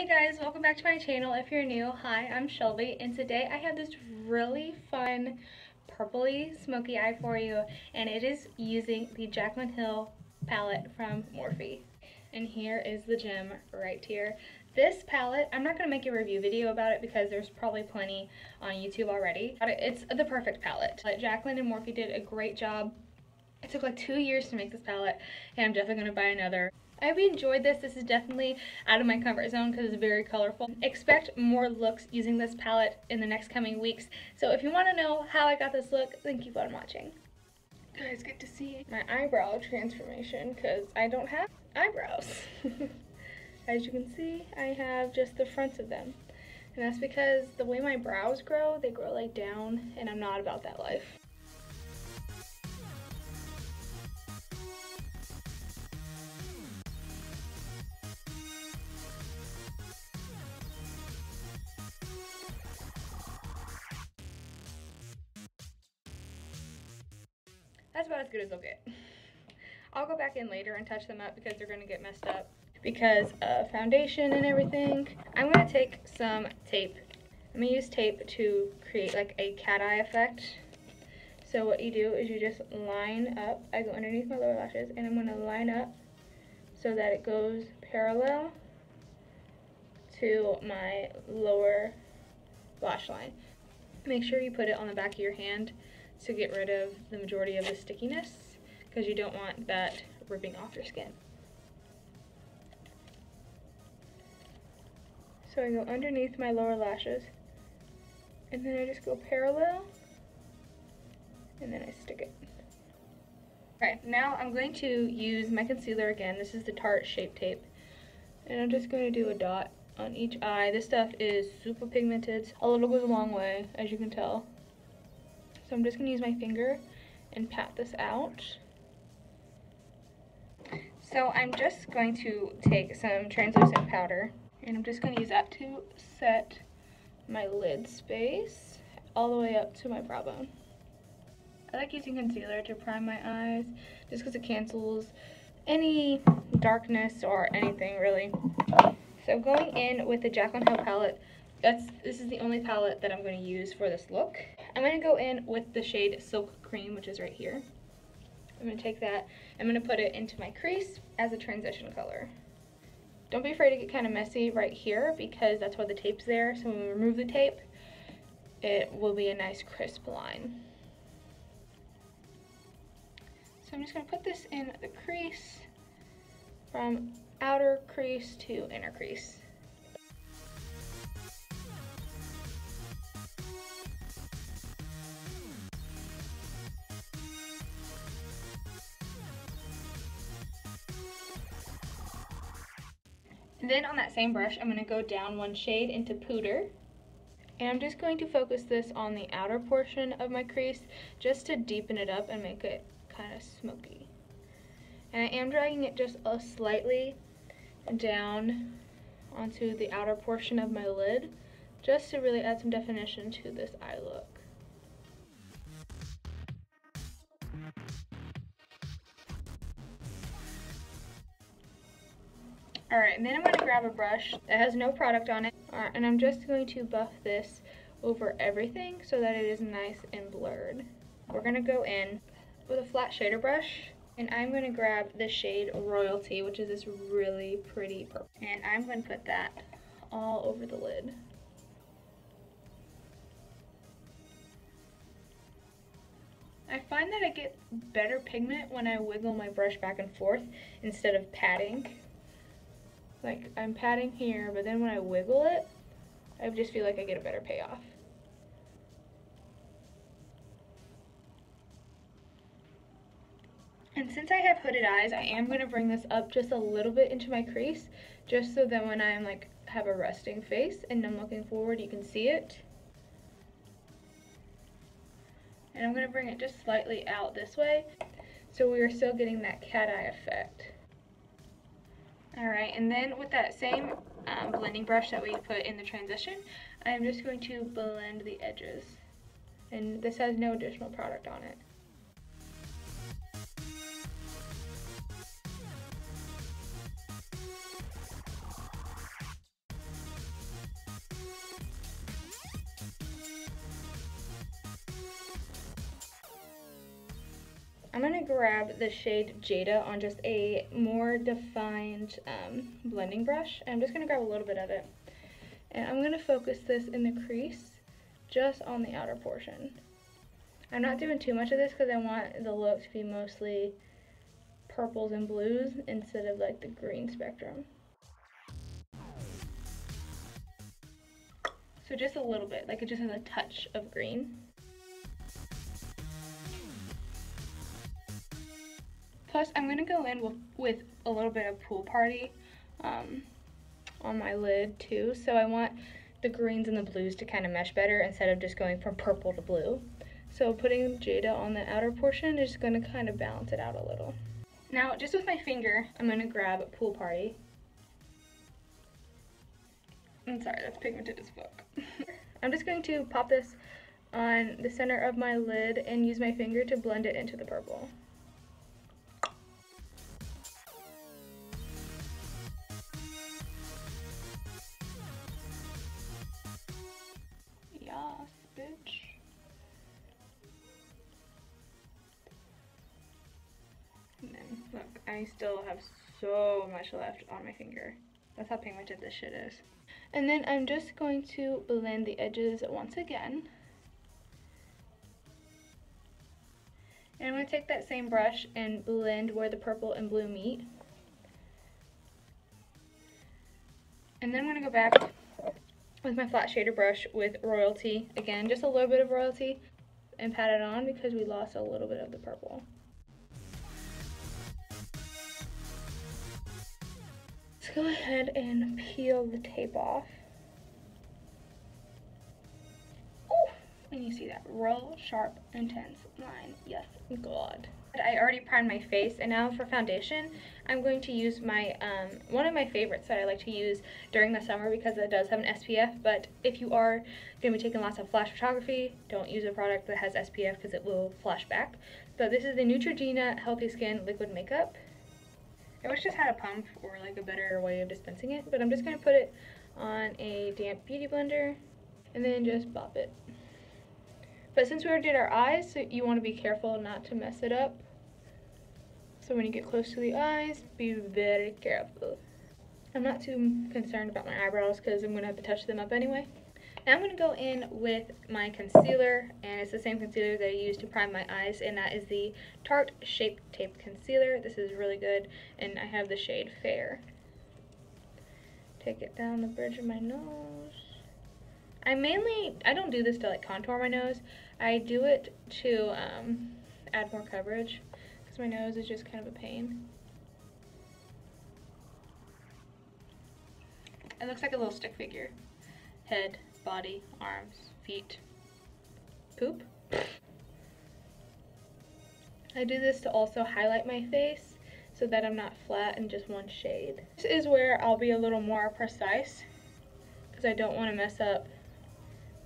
Hey guys, welcome back to my channel. If you're new, hi, I'm Shelby, and today I have this really fun purpley smoky eye for you, and it is using the Jaclyn Hill palette from Morphe. And here is the gem right here. This palette, I'm not going to make a review video about it because there's probably plenty on YouTube already. But it's the perfect palette. Jaclyn and Morphe did a great job. It took like 2 years to make this palette, and I'm definitely going to buy another. I hope you enjoyed this. This is definitely out of my comfort zone because it's very colorful. Expect more looks using this palette in the next coming weeks. So if you want to know how I got this look, then keep on watching. Guys, get to see my eyebrow transformation because I don't have eyebrows. As you can see, I have just the fronts of them. And that's because the way my brows grow, they grow like down, and I'm not about that life. That's about as good as they'll get. I'll go back in later and touch them up because they're going to get messed up because of foundation and everything. I'm going to take some tape. I'm going to use tape to create like a cat eye effect. So what you do is you just line up. I go underneath my lower lashes and I'm going to line up so that it goes parallel to my lower lash line. Make sure you put it on the back of your hand to get rid of the majority of the stickiness because you don't want that ripping off your skin. So I go underneath my lower lashes and then I just go parallel and then I stick it. Alright, now I'm going to use my concealer again. This is the Tarte Shape Tape. And I'm just going to do a dot on each eye. This stuff is super pigmented. A little goes a long way, as you can tell. So I'm just going to use my finger and pat this out. So I'm just going to take some translucent powder and I'm just going to use that to set my lid space all the way up to my brow bone. I like using concealer to prime my eyes just because it cancels any darkness or anything really. So going in with the Jaclyn Hill palette, this is the only palette that I'm going to use for this look. I'm going to go in with the shade Silk Cream, which is right here. I'm going to take that, I'm going to put it into my crease as a transition color. Don't be afraid to get kind of messy right here because that's why the tape's there. So when we remove the tape, it will be a nice crisp line. So I'm just going to put this in the crease from outer crease to inner crease. And then on that same brush, I'm going to go down one shade into Pooter. And I'm just going to focus this on the outer portion of my crease just to deepen it up and make it kind of smoky. And I am dragging it just slightly down onto the outer portion of my lid just to really add some definition to this eye look. Alright, and then I'm going to grab a brush that has no product on it, and I'm just going to buff this over everything so that it is nice and blurred. We're going to go in with a flat shader brush, and I'm going to grab the shade Royalty, which is this really pretty purple. And I'm going to put that all over the lid. I find that I get better pigment when I wiggle my brush back and forth instead of patting. Like, I'm patting here, but then when I wiggle it, I just feel like I get a better payoff. And since I have hooded eyes, I am going to bring this up just a little bit into my crease, just so that when I'm like have a resting face and I'm looking forward, you can see it. And I'm going to bring it just slightly out this way, so we are still getting that cat eye effect. Alright, and then with that same blending brush that we put in the transition, I'm just going to blend the edges. And this has no additional product on it. I'm going to grab the shade Jada on just a more defined blending brush. And I'm just going to grab a little bit of it. And I'm going to focus this in the crease, just on the outer portion. I'm not doing too much of this because I want the look to be mostly purples and blues instead of like the green spectrum. So just a little bit, like it just has a touch of green. Plus, I'm going to go in with a little bit of Pool Party on my lid too. So I want the greens and the blues to kind of mesh better instead of just going from purple to blue. So putting Jada on the outer portion is going to kind of balance it out a little. Now, just with my finger, I'm going to grab Pool Party. I'm sorry, that's pigmented as fuck. I'm just going to pop this on the center of my lid and use my finger to blend it into the purple. Yas, bitch. And then, look, I still have so much left on my finger. That's how pigmented this shit is. And then I'm just going to blend the edges once again. And I'm going to take that same brush and blend where the purple and blue meet. And then I'm going to go back with my flat shader brush with Royalty. Again, just a little bit of Royalty, and pat it on because we lost a little bit of the purple. Let's go ahead and peel the tape off. Oh, and you see that real sharp, intense line. Yes, God. I already primed my face, and now for foundation, I'm going to use my one of my favorites that I like to use during the summer because it does have an SPF. But if you are going to be taking lots of flash photography, don't use a product that has SPF because it will flash back. But this is the Neutrogena Healthy Skin Liquid Makeup. I wish this had a pump or like a better way of dispensing it, but I'm just going to put it on a damp beauty blender and then just bop it. But since we already did our eyes, so you want to be careful not to mess it up. So when you get close to the eyes, be very careful. I'm not too concerned about my eyebrows because I'm going to have to touch them up anyway. Now I'm going to go in with my concealer, and it's the same concealer that I use to prime my eyes, and that is the Tarte Shape Tape Concealer. This is really good, and I have the shade Fair. Take it down the bridge of my nose. I don't do this to like contour my nose. I do it to add more coverage because my nose is just kind of a pain. It looks like a little stick figure. Head, body, arms, feet, poop. I do this to also highlight my face so that I'm not flat in just one shade. This is where I'll be a little more precise because I don't want to mess up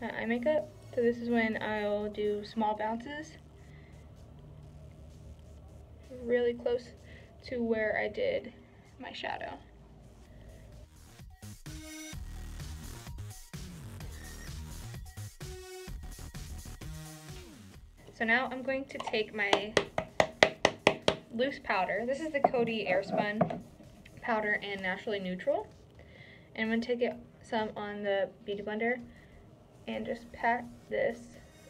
my eye makeup. So this is when I'll do small bounces really close to where I did my shadow. So now I'm going to take my loose powder. This is the Coty Airspun powder in Naturally Neutral. And I'm going to take it some on the beauty blender and just pat this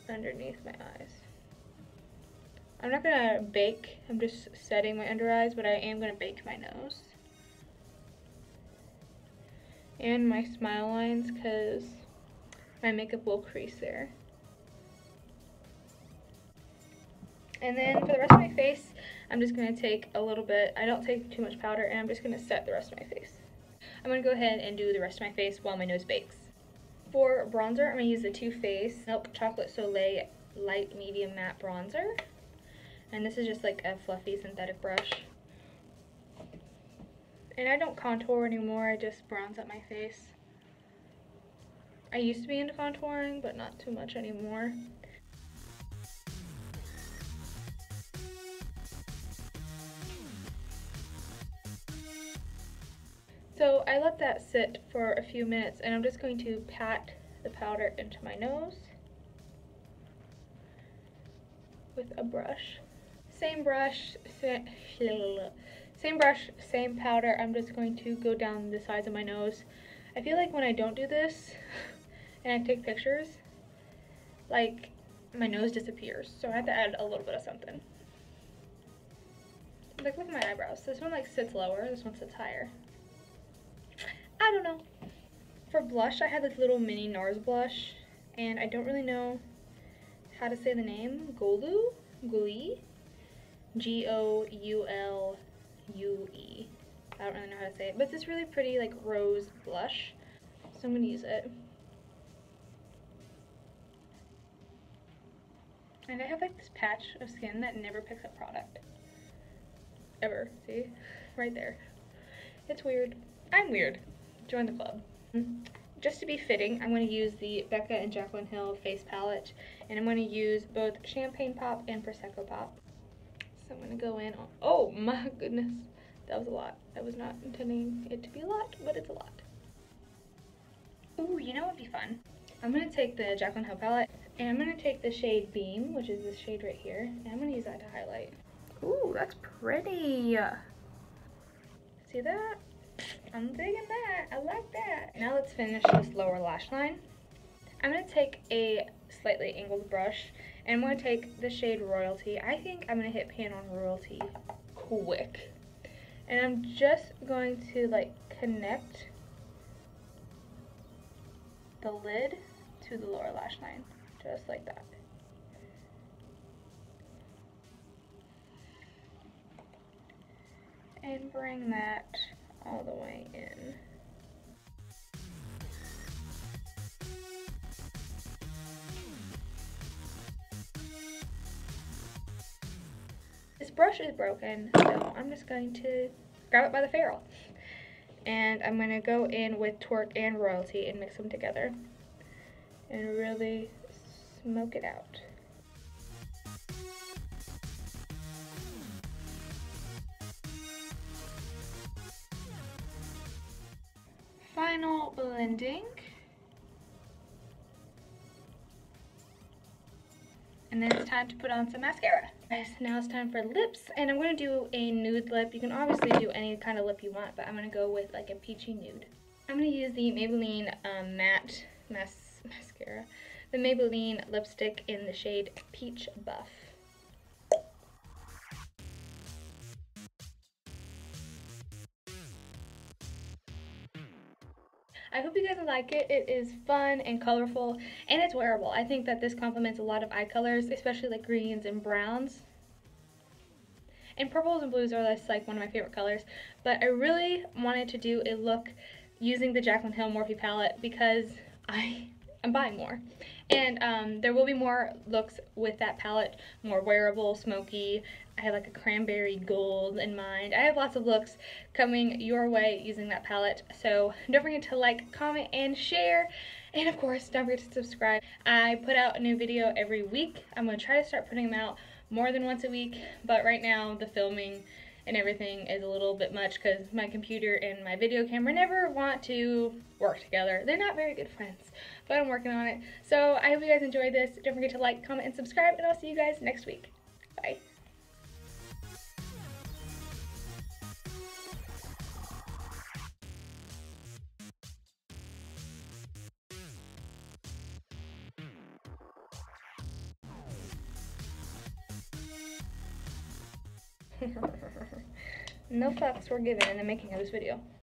underneath my eyes. I'm not going to bake, I'm just setting my under eyes, but I am going to bake my nose. And my smile lines because my makeup will crease there. And then for the rest of my face, I'm just going to take a little bit, I don't take too much powder, and I'm just going to set the rest of my face. I'm going to go ahead and do the rest of my face while my nose bakes. For bronzer, I'm going to use the Too Faced Milk Chocolate Soleil Light Medium Matte Bronzer. And this is just like a fluffy synthetic brush. And I don't contour anymore, I just bronze up my face. I used to be into contouring, but not too much anymore. So I let that sit for a few minutes, and I'm just going to pat the powder into my nose with a brush. Same brush, same brush, same powder. I'm just going to go down the sides of my nose. I feel like when I don't do this and I take pictures, like my nose disappears. So I have to add a little bit of something. Like look at my eyebrows. This one like sits lower, this one sits higher. I don't know. For blush, I have this little mini NARS blush, and I don't really know how to say the name. Goulue? Goulue. I don't really know how to say it, but it's this really pretty like rose blush. So I'm gonna use it. And I have like this patch of skin that never picks up product. Ever. See? Right there. It's weird. I'm weird. Join the club. Just to be fitting, I'm going to use the Becca and Jaclyn Hill face palette, and I'm going to use both Champagne Pop and Prosecco Pop. So I'm going to go in on, oh my goodness, that was a lot. I was not intending it to be a lot, but it's a lot. Ooh, you know what would be fun? I'm going to take the Jaclyn Hill palette, and I'm going to take the shade Beam, which is this shade right here, and I'm going to use that to highlight. Ooh, that's pretty. See that? I'm digging that. I like that. Now let's finish this lower lash line. I'm going to take a slightly angled brush, and I'm going to take the shade Royalty. I think I'm going to hit pan on Royalty quick. And I'm just going to like connect the lid to the lower lash line. Just like that. And bring that all the way in. This brush is broken, so I'm just going to grab it by the ferrule. And I'm going to go in with Twerk and Royalty and mix them together. And really smoke it out. Final blending. And then it's time to put on some mascara. Guys, now it's time for lips, and I'm going to do a nude lip. You can obviously do any kind of lip you want, but I'm going to go with like a peachy nude. I'm going to use the Maybelline matte mascara, the Maybelline lipstick in the shade Peach Buff. I hope you guys like it. It is fun and colorful, and it's wearable. I think that this complements a lot of eye colors, especially like greens and browns. And purples and blues are less like one of my favorite colors, but I really wanted to do a look using the Jaclyn Hill Morphe palette because I'm buying more. And there will be more looks with that palette, more wearable, smoky. I have like a cranberry gold in mind. I have lots of looks coming your way using that palette. So don't forget to like, comment, and share. And of course, don't forget to subscribe. I put out a new video every week. I'm going to try to start putting them out more than once a week. But right now, the filming and everything is a little bit much because my computer and my video camera never want to work together. They're not very good friends, but I'm working on it. So I hope you guys enjoyed this. Don't forget to like, comment, and subscribe, and I'll see you guys next week. Bye. No fucks were given in the making of this video.